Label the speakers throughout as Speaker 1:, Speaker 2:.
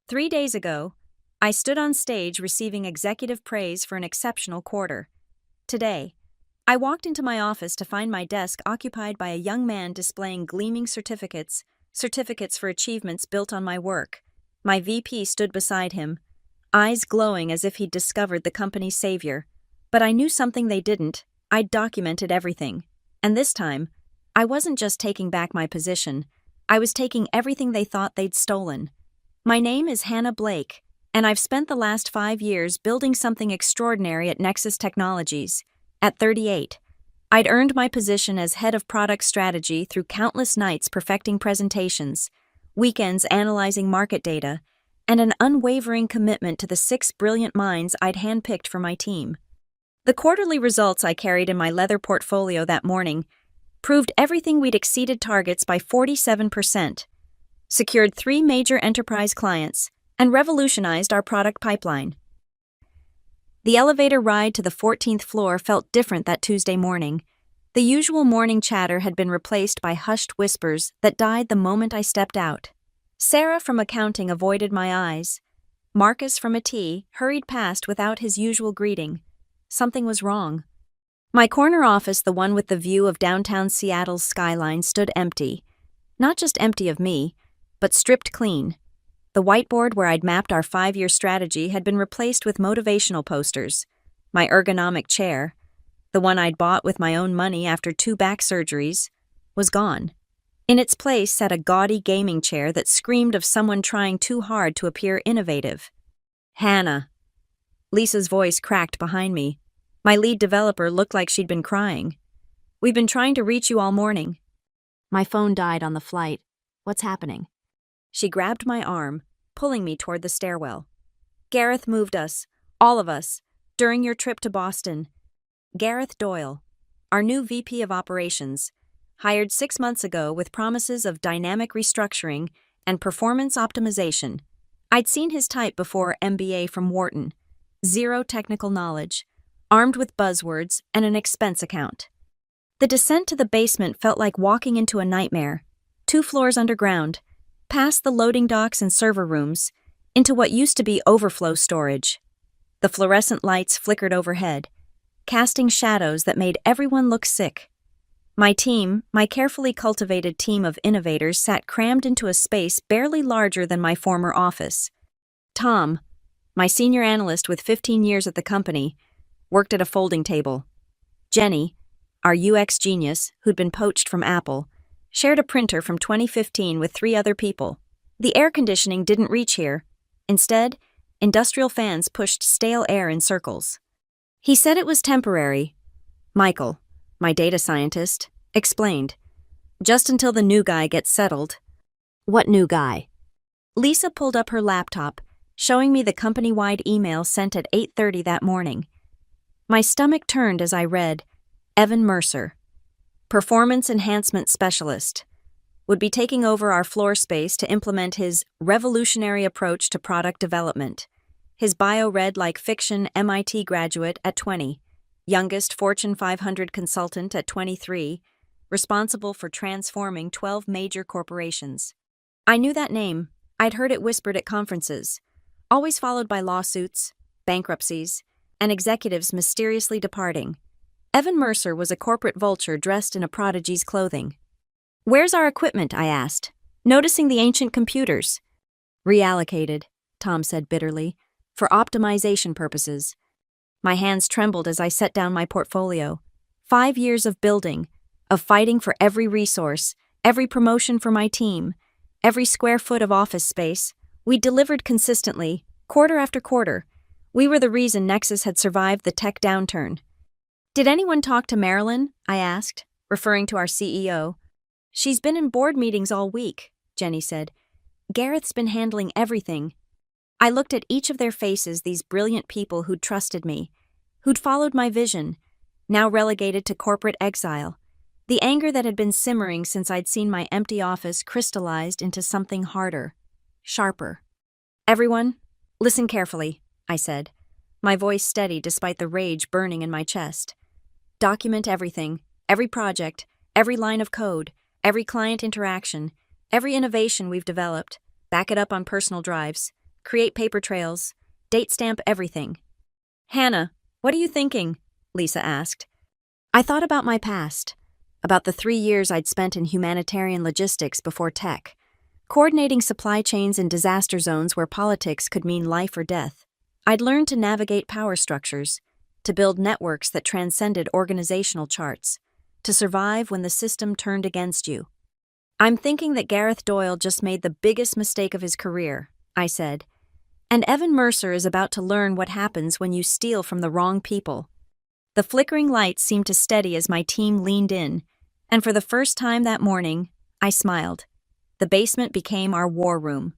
Speaker 1: 3 days ago, I stood on stage receiving executive praise for an exceptional quarter. Today, I walked into my office to find my desk occupied by a young man displaying gleaming certificates for achievements built on my work. My VP stood beside him, eyes glowing as if he'd discovered the company's savior. But I knew something they didn't. I'd documented everything. And this time, I wasn't just taking back my position, I was taking everything they thought they'd stolen. My name is Hannah Blake, and I've spent the last 5 years building something extraordinary at Nexus Technologies. At 38, I'd earned my position as head of product strategy through countless nights perfecting presentations, weekends analyzing market data, and an unwavering commitment to the 6 brilliant minds I'd handpicked for my team. The quarterly results I carried in my leather portfolio that morning proved everything we'd exceeded targets by 47%, secured 3 major enterprise clients, and revolutionized our product pipeline. The elevator ride to the 14th floor felt different that Tuesday morning. The usual morning chatter had been replaced by hushed whispers that died the moment I stepped out. Sarah from accounting avoided my eyes. Marcus from IT hurried past without his usual greeting. Something was wrong. My corner office, the one with the view of downtown Seattle's skyline, stood empty. Not just empty of me, but stripped clean. The whiteboard where I'd mapped our 5-year strategy had been replaced with motivational posters. My ergonomic chair, the one I'd bought with my own money after 2 back surgeries, was gone. In its place sat a gaudy gaming chair that screamed of someone trying too hard to appear innovative. Hannah. Lisa's voice cracked behind me. My lead developer looked like she'd been crying. We've been trying to reach you all morning. My phone died on the flight. What's happening? She grabbed my arm, pulling me toward the stairwell. Gareth moved us, all of us, during your trip to Boston. Gareth Doyle, our new VP of Operations, hired 6 months ago with promises of dynamic restructuring and performance optimization. I'd seen his type before MBA from Wharton. 0 technical knowledge, armed with buzzwords and an expense account. The descent to the basement felt like walking into a nightmare. 2 floors underground, past the loading docks and server rooms, into what used to be overflow storage. The fluorescent lights flickered overhead, casting shadows that made everyone look sick. My team, my carefully cultivated team of innovators, sat crammed into a space barely larger than my former office. Tom, my senior analyst with 15 years at the company, worked at a folding table. Jenny, our UX genius who'd been poached from Apple, shared a printer from 2015 with 3 other people. The air conditioning didn't reach here. Instead, industrial fans pushed stale air in circles. He said it was temporary. Michael, my data scientist, explained. Just until the new guy gets settled. What new guy? Lisa pulled up her laptop, showing me the company-wide email sent at 8:30 that morning. My stomach turned as I read, Evan Mercer, Performance Enhancement Specialist, would be taking over our floor space to implement his revolutionary approach to product development. His bio read like fiction MIT graduate at 20, youngest Fortune 500 consultant at 23, responsible for transforming 12 major corporations. I knew that name. I'd heard it whispered at conferences, always followed by lawsuits, bankruptcies, and executives mysteriously departing. Evan Mercer was a corporate vulture dressed in a Prodigy's clothing. Where's our equipment? I asked, noticing the ancient computers. Reallocated, Tom said bitterly, for optimization purposes. My hands trembled as I set down my portfolio. 5 years of building, of fighting for every resource, every promotion for my team, every square foot of office space. We delivered consistently, quarter after quarter. We were the reason Nexus had survived the tech downturn. Did anyone talk to Marilyn? I asked, referring to our CEO. She's been in board meetings all week, Jenny said. Gareth's been handling everything. I looked at each of their faces, these brilliant people who'd trusted me, who'd followed my vision, now relegated to corporate exile. The anger that had been simmering since I'd seen my empty office crystallized into something harder, sharper. Everyone, listen carefully, I said, my voice steady despite the rage burning in my chest. Document everything, every project, every line of code, every client interaction, every innovation we've developed. Back it up on personal drives. create paper trails, date stamp everything. Hannah, what are you thinking? Lisa asked. I thought about my past, about the 3 years I'd spent in humanitarian logistics before tech, coordinating supply chains in disaster zones where politics could mean life or death. I'd learned to navigate power structures, to build networks that transcended organizational charts, to survive when the system turned against you. I'm thinking that Gareth Doyle just made the biggest mistake of his career, I said. And Evan Mercer is about to learn what happens when you steal from the wrong people. The flickering lights seemed to steady as my team leaned in, and for the first time that morning, I smiled. The basement became our war room.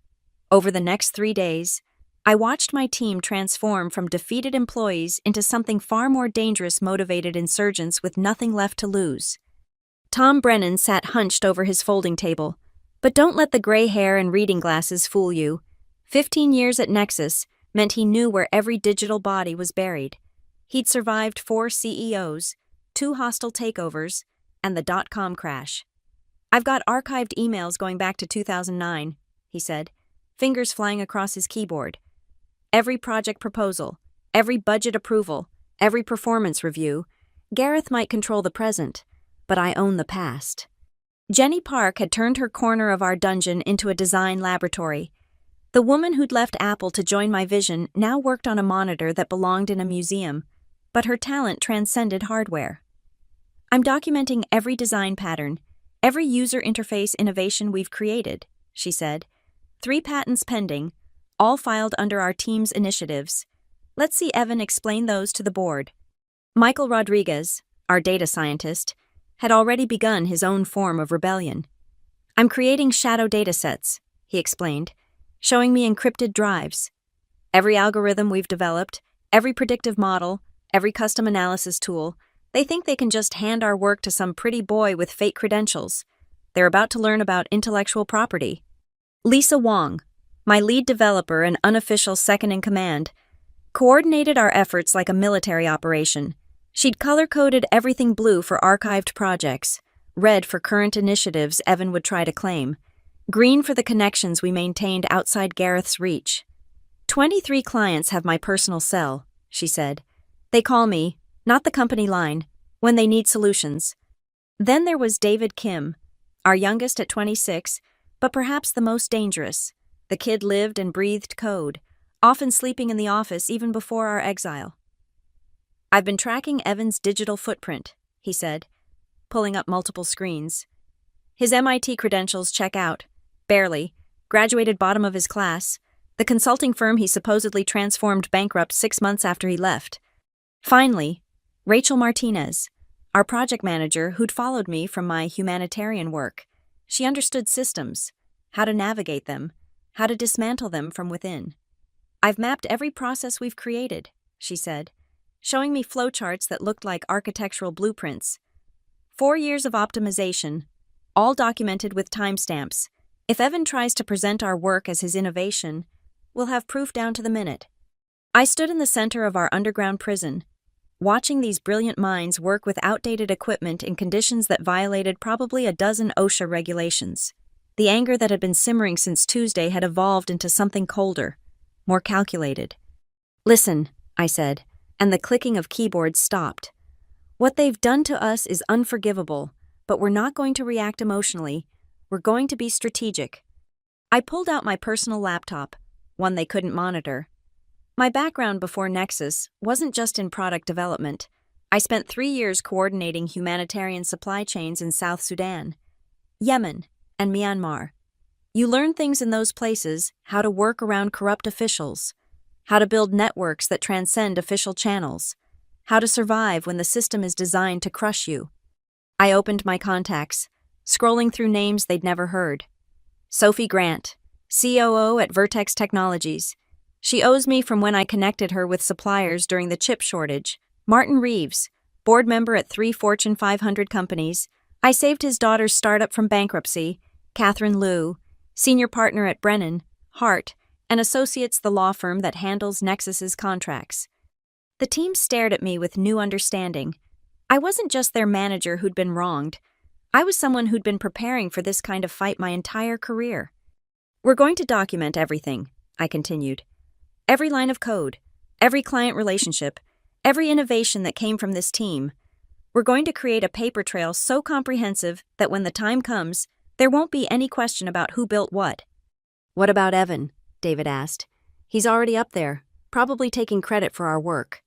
Speaker 1: Over the next 3 days, I watched my team transform from defeated employees into something far more dangerous, motivated insurgents with nothing left to lose. Tom Brennan sat hunched over his folding table. But don't let the gray hair and reading glasses fool you. 15 years at Nexus meant he knew where every digital body was buried. He'd survived 4 CEOs, 2 hostile takeovers, and the dot-com crash. I've got archived emails going back to 2009, he said, fingers flying across his keyboard. Every project proposal, every budget approval, every performance review. Gareth might control the present, but I own the past. Jenny Park had turned her corner of our dungeon into a design laboratory. The woman who'd left Apple to join my vision now worked on a monitor that belonged in a museum, but her talent transcended hardware. I'm documenting every design pattern, every user interface innovation we've created, she said. 3 patents pending, all filed under our team's initiatives. Let's see Evan explain those to the board. Michael Rodriguez, our data scientist, had already begun his own form of rebellion. I'm creating shadow datasets, he explained, showing me encrypted drives. Every algorithm we've developed, every predictive model, every custom analysis tool, they think they can just hand our work to some pretty boy with fake credentials. They're about to learn about intellectual property. Lisa Wong, my lead developer and unofficial second-in-command, coordinated our efforts like a military operation. She'd color-coded everything blue for archived projects, red for current initiatives Evan would try to claim, green for the connections we maintained outside Gareth's reach. 23 clients have my personal cell, she said. They call me, not the company line, when they need solutions. Then there was David Kim, our youngest at 26, but perhaps the most dangerous. The kid lived and breathed code, often sleeping in the office even before our exile. I've been tracking Evan's digital footprint, he said, pulling up multiple screens. His MIT credentials check out. Barely. Graduated bottom of his class. The consulting firm he supposedly transformed bankrupt 6 months after he left. Finally, Rachel Martinez, our project manager who'd followed me from my humanitarian work. She understood systems, how to navigate them, how to dismantle them from within. I've mapped every process we've created, she said, showing me flowcharts that looked like architectural blueprints. 4 years of optimization, all documented with timestamps. If Evan tries to present our work as his innovation, we'll have proof down to the minute. I stood in the center of our underground prison, watching these brilliant minds work with outdated equipment in conditions that violated probably a dozen OSHA regulations. The anger that had been simmering since Tuesday had evolved into something colder, more calculated. Listen, I said, and the clicking of keyboards stopped. What they've done to us is unforgivable, but we're not going to react emotionally. We're going to be strategic. I pulled out my personal laptop, one they couldn't monitor. My background before Nexus wasn't just in product development. I spent 3 years coordinating humanitarian supply chains in South Sudan, Yemen, and Myanmar. You learn things in those places, how to work around corrupt officials, how to build networks that transcend official channels, how to survive when the system is designed to crush you. I opened my contacts, scrolling through names they'd never heard. Sophie Grant, COO at Vertex Technologies. She owes me from when I connected her with suppliers during the chip shortage. Martin Reeves, board member at 3 Fortune 500 companies. I saved his daughter's startup from bankruptcy. Catherine Liu, senior partner at Brennan, Hart, and Associates, the law firm that handles Nexus's contracts. The team stared at me with new understanding. I wasn't just their manager who'd been wronged. I was someone who'd been preparing for this kind of fight my entire career. We're going to document everything, I continued. Every line of code, every client relationship, every innovation that came from this team. We're going to create a paper trail so comprehensive that when the time comes, there won't be any question about who built what. What about Evan? David asked. He's already up there, probably taking credit for our work.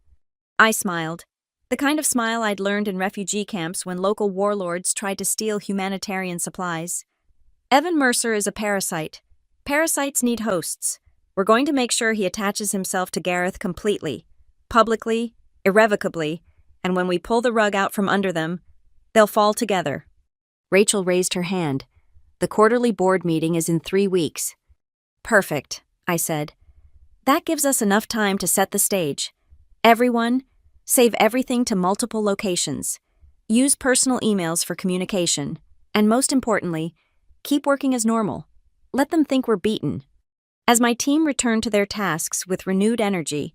Speaker 1: I smiled. The kind of smile I'd learned in refugee camps when local warlords tried to steal humanitarian supplies. Evan Mercer is a parasite. Parasites need hosts. We're going to make sure he attaches himself to Gareth completely, publicly, irrevocably, and when we pull the rug out from under them, they'll fall together. Rachel raised her hand. The quarterly board meeting is in 3 weeks. Perfect, I said. That gives us enough time to set the stage. Everyone, save everything to multiple locations. Use personal emails for communication. And most importantly, keep working as normal. Let them think we're beaten. As my team returned to their tasks with renewed energy,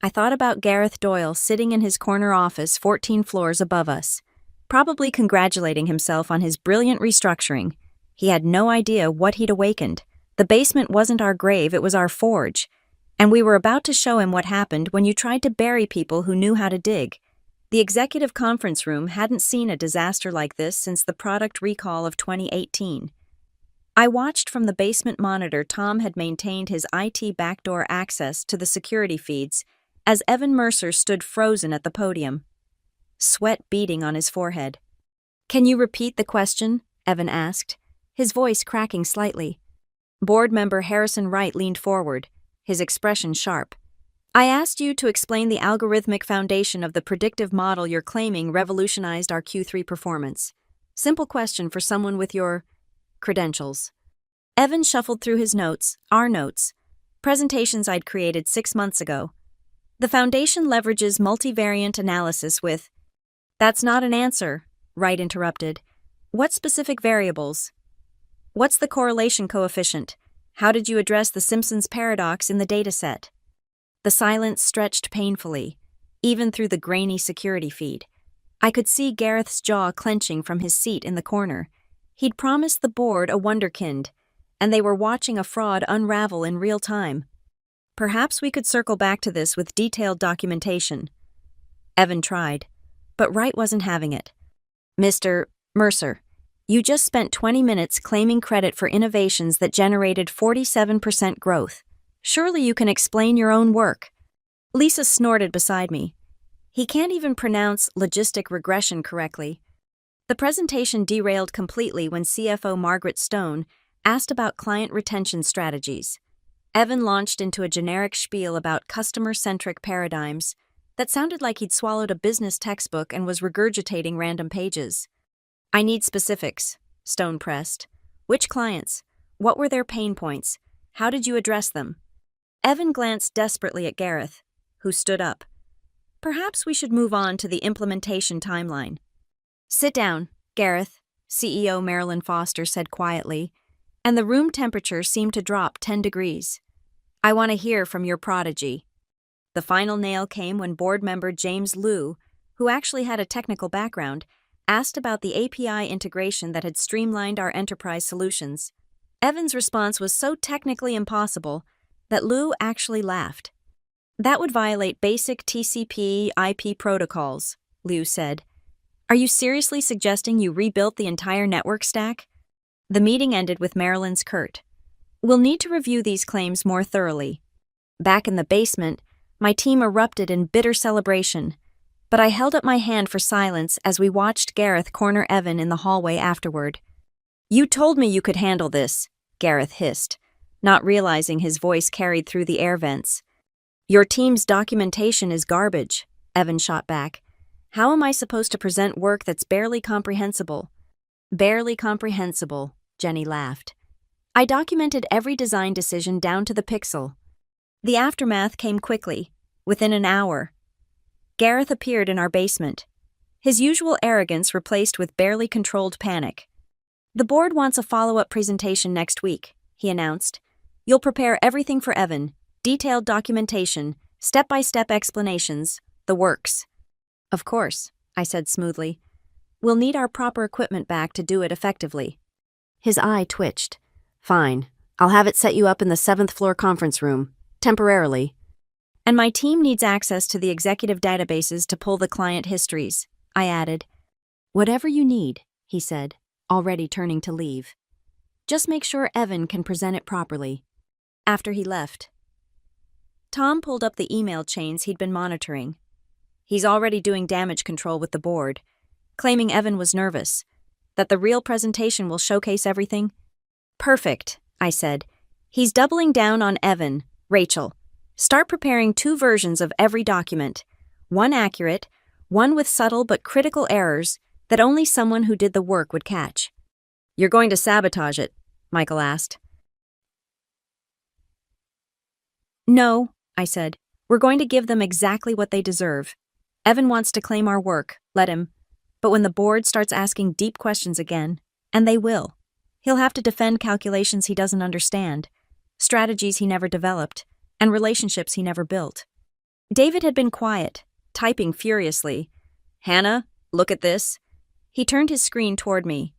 Speaker 1: I thought about Gareth Doyle sitting in his corner office 14 floors above us, probably congratulating himself on his brilliant restructuring. He had no idea what he'd awakened. The basement wasn't our grave, it was our forge. And we were about to show him what happened when you tried to bury people who knew how to dig. The executive conference room hadn't seen a disaster like this since the product recall of 2018. I watched from the basement monitor Tom had maintained his IT backdoor access to the security feeds as Evan Mercer stood frozen at the podium, sweat beading on his forehead. Can you repeat the question? Evan asked, his voice cracking slightly. Board member Harrison Wright leaned forward, his expression sharp. I asked you to explain the algorithmic foundation of the predictive model you're claiming revolutionized our Q3 performance. Simple question for someone with your credentials. Evan shuffled through his notes, our notes, presentations I'd created 6 months ago. The foundation leverages multivariate analysis with... That's not an answer, Wright interrupted. What specific variables? What's the correlation coefficient? How did you address the Simpsons paradox in the dataset? The silence stretched painfully, even through the grainy security feed. I could see Gareth's jaw clenching from his seat in the corner. He'd promised the board a wonderkind, and they were watching a fraud unravel in real time. Perhaps we could circle back to this with detailed documentation. Evan tried, but Wright wasn't having it. Mr. Mercer, you just spent 20 minutes claiming credit for innovations that generated 47% growth. Surely you can explain your own work. Lisa snorted beside me. He can't even pronounce logistic regression correctly. The presentation derailed completely when CFO Margaret Stone asked about client retention strategies. Evan launched into a generic spiel about customer-centric paradigms that sounded like he'd swallowed a business textbook and was regurgitating random pages. I need specifics, Stone pressed. Which clients? What were their pain points? How did you address them? Evan glanced desperately at Gareth, who stood up. Perhaps we should move on to the implementation timeline. Sit down, Gareth, CEO Marilyn Foster said quietly, and the room temperature seemed to drop 10 degrees. I want to hear from your prodigy. The final nail came when board member James Liu, who actually had a technical background, asked about the API integration that had streamlined our enterprise solutions. Evan's response was so technically impossible that Liu actually laughed. That would violate basic TCP/IP protocols, Liu said. Are you seriously suggesting you rebuilt the entire network stack? The meeting ended with Marilyn's curt. We'll need to review these claims more thoroughly. Back in the basement, my team erupted in bitter celebration, but I held up my hand for silence as we watched Gareth corner Evan in the hallway afterward. You told me you could handle this, Gareth hissed, not realizing his voice carried through the air vents. Your team's documentation is garbage, Evan shot back. How am I supposed to present work that's barely comprehensible? Barely comprehensible, Jenny laughed. I documented every design decision down to the pixel. The aftermath came quickly, within an hour. Gareth appeared in our basement, his usual arrogance replaced with barely controlled panic. The board wants a follow-up presentation next week, he announced. You'll prepare everything for Evan, detailed documentation, step-by-step explanations, the works. Of course, I said smoothly. We'll need our proper equipment back to do it effectively. His eye twitched. Fine,
Speaker 2: I'll have it set you up in the 7th floor conference room, temporarily.
Speaker 1: And my team needs access to the executive databases to pull the client histories, I added.
Speaker 2: Whatever you need, he said, already turning to leave. Just make sure Evan can present it properly.
Speaker 1: After he left, Tom pulled up the email chains he'd been monitoring. He's already doing damage control with the board, claiming Evan was nervous, that the real presentation will showcase everything. Perfect, I said. He's doubling down on Evan, Rachel. Start preparing 2 versions of every document, one accurate, one with subtle but critical errors that only someone who did the work would catch. You're going to sabotage it, Michael asked. No, I said. We're going to give them exactly what they deserve. Evan wants to claim our work, let him. But when the board starts asking deep questions again, and they will, he'll have to defend calculations he doesn't understand, strategies he never developed, and relationships he never built. David had been quiet, typing furiously. Hannah, look at this. He turned his screen toward me.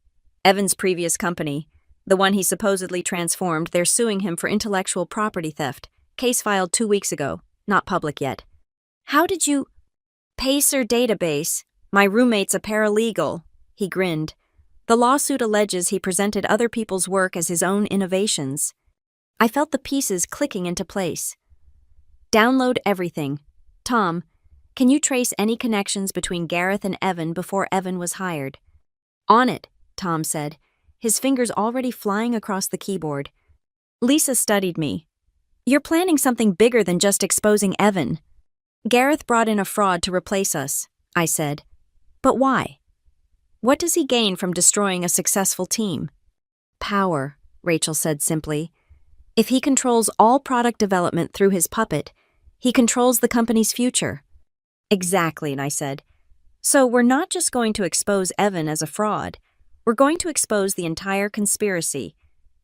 Speaker 1: Evan's previous company, the one he supposedly transformed, they're suing him for intellectual property theft. Case filed 2 weeks ago, not public yet. How did you... Pacer database. My roommate's a paralegal. He grinned. The lawsuit alleges he presented other people's work as his own innovations. I felt the pieces clicking into place. Download everything. Tom, can you trace any connections between Gareth and Evan before Evan was hired? On it, Tom said, his fingers already flying across the keyboard. Lisa studied me. You're planning something bigger than just exposing Evan. Gareth brought in a fraud to replace us, I said. But why? What does he gain from destroying a successful team? Power, Rachel said simply. If he controls all product development through his puppet, he controls the company's future. Exactly, I said. So we're not just going to expose Evan as a fraud. We're going to expose the entire conspiracy.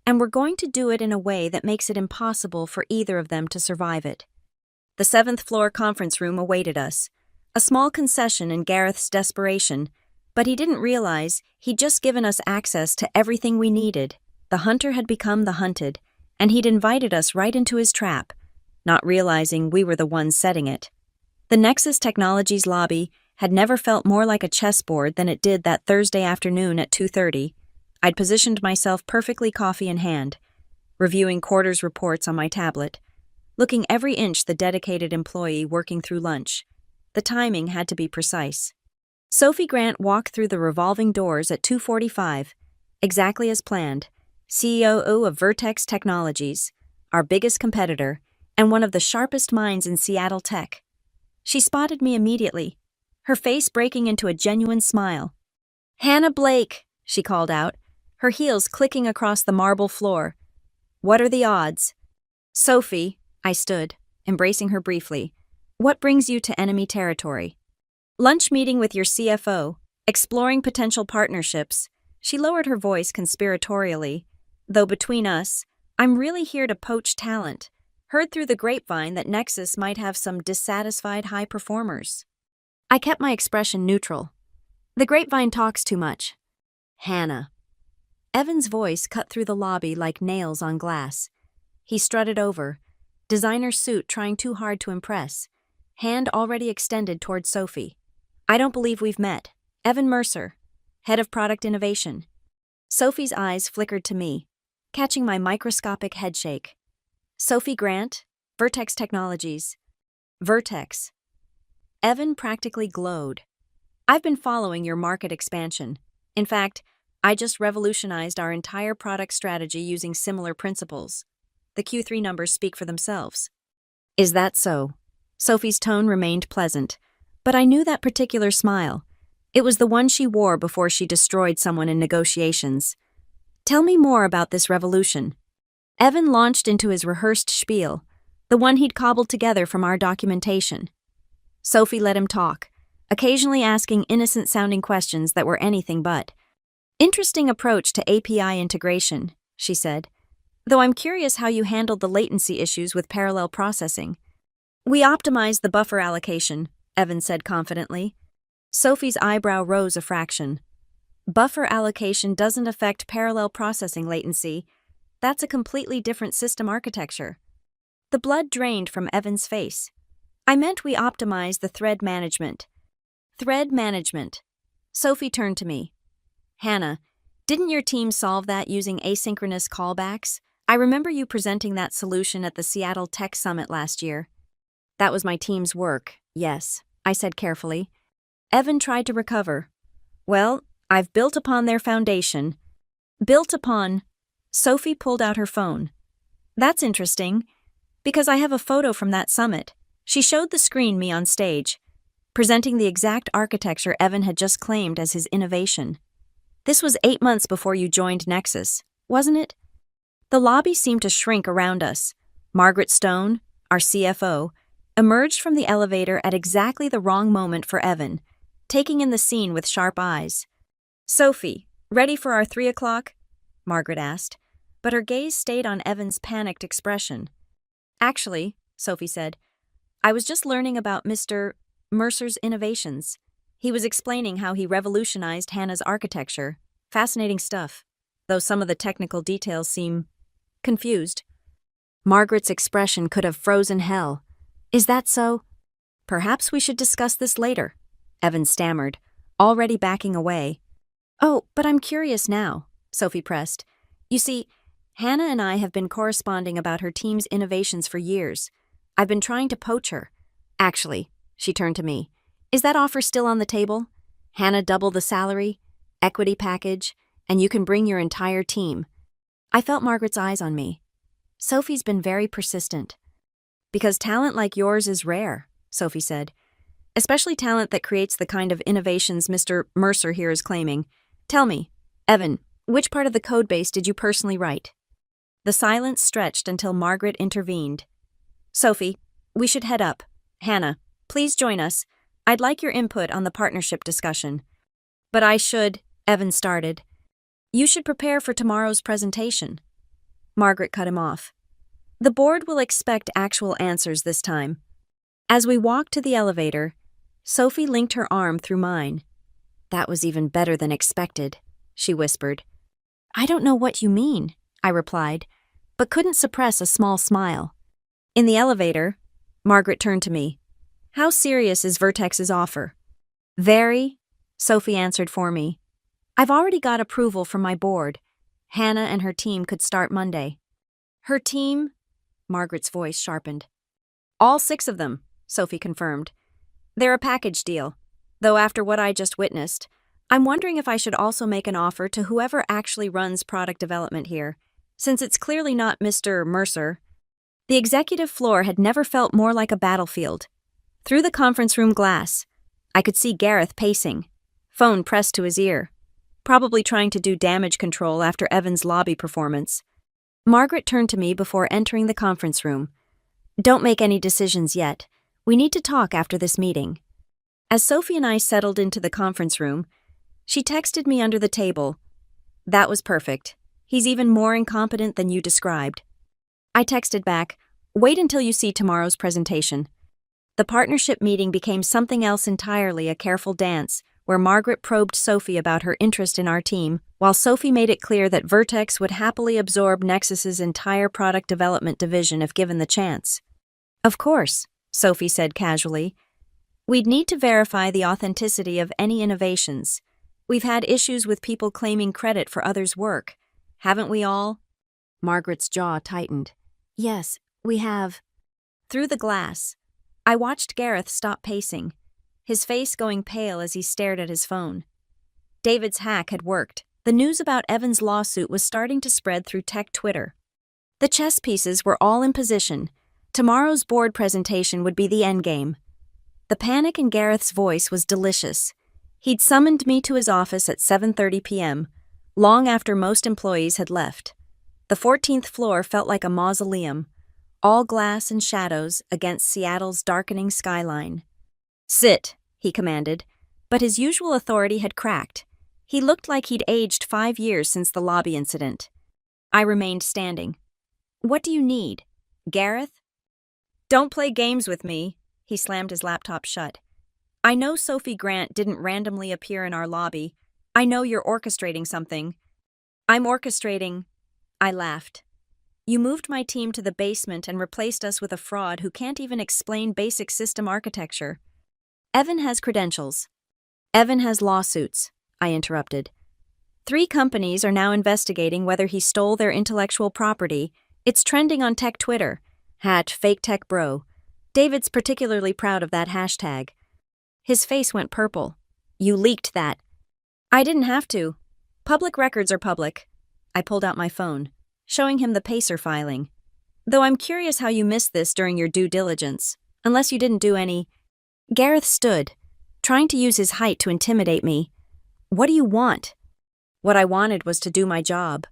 Speaker 1: And we're going to do it in a way that makes it impossible for either of them to survive it. The 7th floor conference room awaited us, a small concession in Gareth's desperation, but he didn't realize he'd just given us access to everything we needed. The hunter had become the hunted, and he'd invited us right into his trap, not realizing we were the ones setting it. The Nexus Technologies lobby had never felt more like a chessboard than it did that Thursday afternoon at 2:30. I'd positioned myself perfectly, coffee in hand, reviewing quarters reports on my tablet, looking every inch the dedicated employee working through lunch. The timing had to be precise. Sophie Grant walked through the revolving doors at 2:45, exactly as planned, CEO of Vertex Technologies, our biggest competitor, and one of the sharpest minds in Seattle tech. She spotted me immediately, her face breaking into a genuine smile. Hannah Blake, she called out, her heels clicking across the marble floor. What are the odds? Sophie, I stood, embracing her briefly. What brings you to enemy territory? Lunch meeting with your CFO, exploring potential partnerships. She lowered her voice conspiratorially. Though between us, I'm really here to poach talent. Heard through the grapevine that Nexus might have some dissatisfied high performers. I kept my expression neutral. The grapevine talks too much. Hannah. Evan's voice cut through the lobby like nails on glass. He strutted over, designer suit trying too hard to impress, hand already extended toward Sophie. I don't believe we've met. Evan Mercer, head of product innovation. Sophie's eyes flickered to me, catching my microscopic headshake. Sophie Grant, Vertex Technologies. Vertex. Evan practically glowed. I've been following your market expansion. In fact, I just revolutionized our entire product strategy using similar principles. The Q3 numbers speak for themselves. Is that so? Sophie's tone remained pleasant, but I knew that particular smile. It was the one she wore before she destroyed someone in negotiations. Tell me more about this revolution. Evan launched into his rehearsed spiel, the one he'd cobbled together from our documentation. Sophie let him talk, occasionally asking innocent-sounding questions that were anything but. Interesting approach to API integration, she said, though I'm curious how you handled the latency issues with parallel processing. We optimized the buffer allocation, Evan said confidently. Sophie's eyebrow rose a fraction. Buffer allocation doesn't affect parallel processing latency. That's a completely different system architecture. The blood drained from Evan's face. I meant we optimize the thread management. Thread management. Sophie turned to me. Hannah, didn't your team solve that using asynchronous callbacks? I remember you presenting that solution at the Seattle Tech Summit last year. That was my team's work, yes, I said carefully. Evan tried to recover. Well, I've built upon their foundation. Built upon. Sophie pulled out her phone. That's interesting, because I have a photo from that summit. She showed the screen me on stage, presenting the exact architecture Evan had just claimed as his innovation. This was 8 months before you joined Nexus, wasn't it? The lobby seemed to shrink around us. Margaret Stone, our CFO, emerged from the elevator at exactly the wrong moment for Evan, taking in the scene with sharp eyes. Sophie, ready for our 3 o'clock? Margaret asked, but her gaze stayed on Evan's panicked expression. Actually, Sophie said, I was just learning about Mr. Mercer's innovations. He was explaining how he revolutionized Hannah's architecture. Fascinating stuff, though some of the technical details seem confused. Margaret's expression could have frozen hell. Is that so? Perhaps we should discuss this later, Evan stammered, already backing away. Oh, but I'm curious now, Sophie pressed. You see, Hannah and I have been corresponding about her team's innovations for years. I've been trying to poach her. Actually, she turned to me. Is that offer still on the table? Hannah double the salary, equity package, and you can bring your entire team. I felt Margaret's eyes on me. Sophie's been very persistent. Because talent like yours is rare, Sophie said. Especially talent that creates the kind of innovations Mr. Mercer here is claiming. Tell me, Evan, which part of the codebase did you personally write? The silence stretched until Margaret intervened. Sophie, we should head up. Hannah, please join us. I'd like your input on the partnership discussion. But I should, Evan started. You should prepare for tomorrow's presentation. Margaret cut him off. The board will expect actual answers this time. As we walked to the elevator, Sophie linked her arm through mine. That was even better than expected, she whispered. I don't know what you mean, I replied, but couldn't suppress a small smile. In the elevator, Margaret turned to me. How serious is Vertex's offer? Very, Sophie answered for me. I've already got approval from my board. Hannah and her team could start Monday. Her team? Margaret's voice sharpened. All 6 of them, Sophie confirmed. They're a package deal, though after what I just witnessed, I'm wondering if I should also make an offer to whoever actually runs product development here, since it's clearly not Mr. Mercer. The executive floor had never felt more like a battlefield. Through the conference room glass, I could see Gareth pacing, phone pressed to his ear, probably trying to do damage control after Evan's lobby performance. Margaret turned to me before entering the conference room. Don't make any decisions yet. We need to talk after this meeting. As Sophie and I settled into the conference room, she texted me under the table. That was perfect. He's even more incompetent than you described. I texted back, wait until you see tomorrow's presentation. The partnership meeting became something else entirely, a careful dance, where Margaret probed Sophie about her interest in our team, while Sophie made it clear that Vertex would happily absorb Nexus's entire product development division if given the chance. Of course, Sophie said casually. We'd need to verify the authenticity of any innovations. We've had issues with people claiming credit for others' work. Haven't we all? Margaret's jaw tightened. Yes, we have. Through the glass, I watched Gareth stop pacing, his face going pale as he stared at his phone. David's hack had worked. The news about Evan's lawsuit was starting to spread through tech Twitter. The chess pieces were all in position. Tomorrow's board presentation would be the endgame. The panic in Gareth's voice was delicious. He'd summoned me to his office at 7:30 p.m., long after most employees had left. The 14th floor felt like a mausoleum, all glass and shadows against Seattle's darkening skyline. Sit, he commanded, but his usual authority had cracked. He looked like he'd aged 5 years since the lobby incident. I remained standing. What do you need? Gareth? Don't play games with me, he slammed his laptop shut. I know Sophie Grant didn't randomly appear in our lobby. I know you're orchestrating something. I'm orchestrating. I laughed. You moved my team to the basement and replaced us with a fraud who can't even explain basic system architecture. Evan has credentials. Evan has lawsuits, I interrupted. 3 companies are now investigating whether he stole their intellectual property. It's trending on tech Twitter. #FakeTechBro. David's particularly proud of that hashtag. His face went purple. You leaked that. I didn't have to. Public records are public. I pulled out my phone, showing him the Pacer filing. Though I'm curious how you missed this during your due diligence, unless you didn't do any. Gareth stood, trying to use his height to intimidate me. What do you want? What I wanted was to do my job.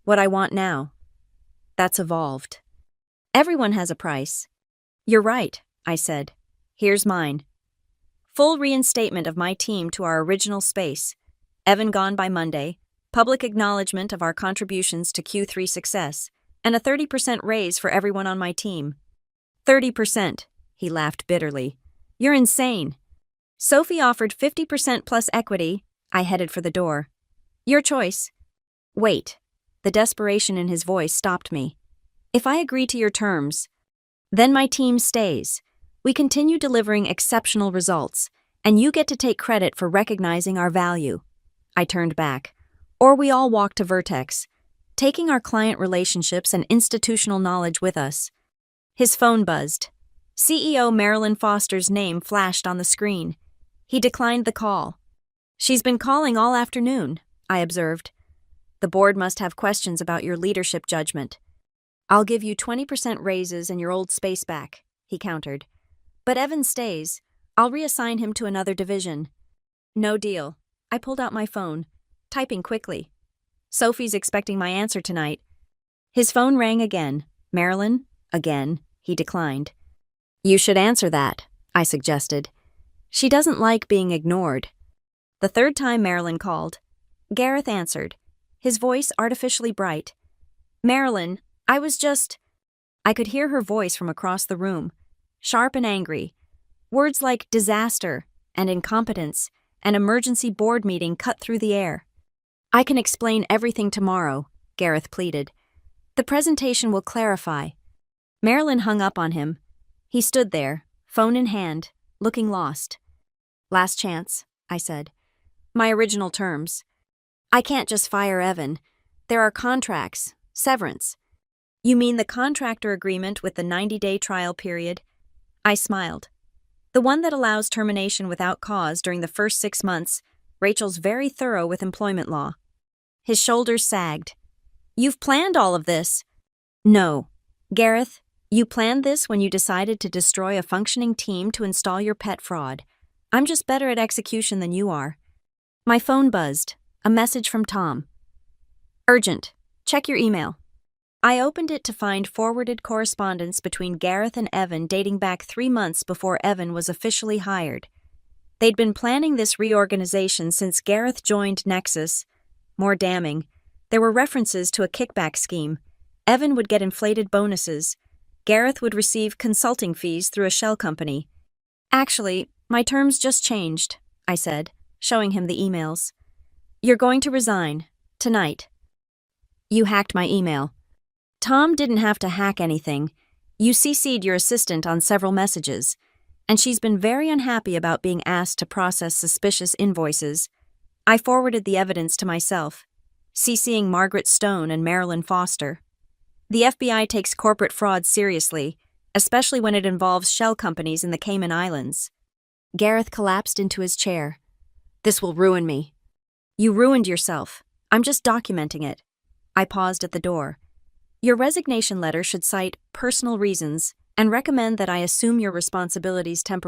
Speaker 1: What I want now. That's evolved. Everyone has a price. You're right, I said. Here's mine. Full reinstatement of my team to our original space. Evan gone by Monday. Public acknowledgement of our contributions to Q3 success, and a 30% raise for everyone on my team. 30%, he laughed bitterly. You're insane. Sophie offered 50% plus equity. I headed for the door. Your choice. Wait. The desperation in his voice stopped me. If I agree to your terms, then my team stays. We continue delivering exceptional results, and you get to take credit for recognizing our value. I turned back. Or we all walk to Vertex, taking our client relationships and institutional knowledge with us. His phone buzzed. CEO Marilyn Foster's name flashed on the screen. He declined the call. She's been calling all afternoon, I observed. The board must have questions about your leadership judgment. I'll give you 20% raises and your old space back, he countered. But Evan stays. I'll reassign him to another division. No deal. I pulled out my phone, typing quickly. Sophie's expecting my answer tonight. His phone rang again. Marilyn? Again. He declined. You should answer that, I suggested. She doesn't like being ignored. The 3rd time Marilyn called. Gareth answered, his voice artificially bright. Marilyn, I could hear her voice from across the room, sharp and angry. Words like disaster and incompetence, an emergency board meeting cut through the air. I can explain everything tomorrow, Gareth pleaded. The presentation will clarify. Marilyn hung up on him. He stood there, phone in hand, looking lost. Last chance, I said. My original terms. I can't just fire Evan. There are contracts, severance. You mean the contractor agreement with the 90-day trial period? I smiled. The one that allows termination without cause during the first 6 months. Rachel's very thorough with employment law. His shoulders sagged. You've planned all of this. No. Gareth, you planned this when you decided to destroy a functioning team to install your pet fraud. I'm just better at execution than you are. My phone buzzed. A message from Tom. Urgent. Check your email. I opened it to find forwarded correspondence between Gareth and Evan dating back 3 months before Evan was officially hired. They'd been planning this reorganization since Gareth joined Nexus. More damning, there were references to a kickback scheme. Evan would get inflated bonuses. Gareth would receive consulting fees through a shell company. Actually, my terms just changed, I said, showing him the emails. You're going to resign. Tonight. You hacked my email. Tom didn't have to hack anything. You CC'd your assistant on several messages, and she's been very unhappy about being asked to process suspicious invoices. I forwarded the evidence to myself, CCing Margaret Stone and Marilyn Foster. The FBI takes corporate fraud seriously, especially when it involves shell companies in the Cayman Islands. Gareth collapsed into his chair. This will ruin me. You ruined yourself. I'm just documenting it. I paused at the door. Your resignation letter should cite personal reasons and recommend that I assume your responsibilities temporarily.